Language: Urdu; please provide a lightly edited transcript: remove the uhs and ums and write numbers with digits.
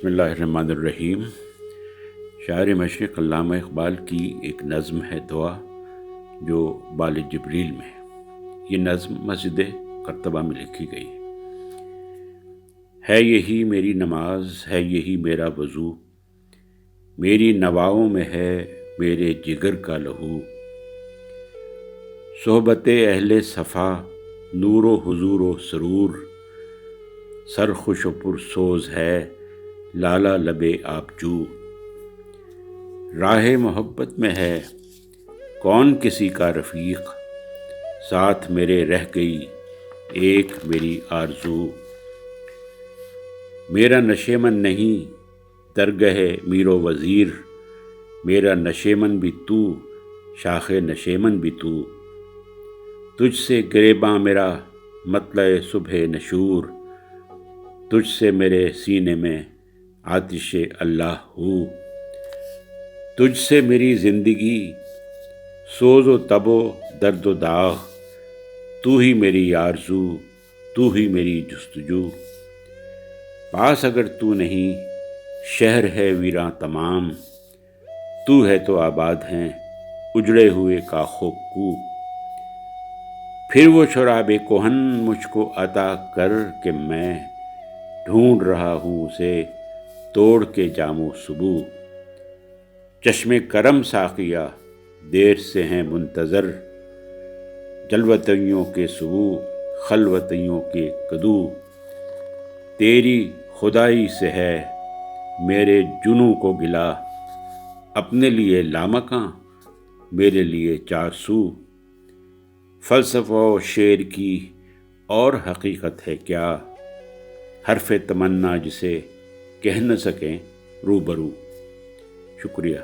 بسم اللہ الرحمن الرحیم۔ شاعر مشرق علامہ اقبال کی ایک نظم ہے دعا جو بال جبریل میں ہے۔ یہ نظم مسجد قرطبہ میں لکھی گئی ہے یہی میری نماز ہے یہی میرا وضو، میری نواؤں میں ہے میرے جگر کا لہو، صحبت اہل صفا نور و حضور و سرور، سر خوش و پرسوز ہے لالہ لب آبجو، راہ محبت میں ہے کون کسی کا رفیق، ساتھ میرے رہ گئی ایک میری آرزو، میرا نشیمن نہیں درگہ میر و وزیر، میرا نشیمن بھی تو شاخ نشیمن بھی تو، تجھ سے گریباں میرا مطلع صبح نشور، تجھ سے میرے سینے میں آتش اللہ ہو، تجھ سے میری زندگی سوز و تب و درد و داغ، تو ہی میری آرزو تو ہی میری جستجو، پاس اگر تو نہیں شہر ہے ویراں تمام، تو ہے تو آباد ہیں اجڑے ہوئے کاخ و کو، پھر وہ شراب کہن مجھ کو عطا کر کہ میں ڈھونڈ رہا ہوں اسے توڑ کے جام و سبو، چشم کرم ساقیہ دیر سے ہیں منتظر، جلوتیوں کے سبو خلوتیوں کے کدو، تیری خدائی سے ہے میرے جنوں کو گلا، اپنے لیے لامکاں میرے لیے چار سو، فلسفہ و شعر کی اور حقیقت ہے کیا، حرف تمنا جسے کہہ نہ سکیں روبرو۔ شکریہ۔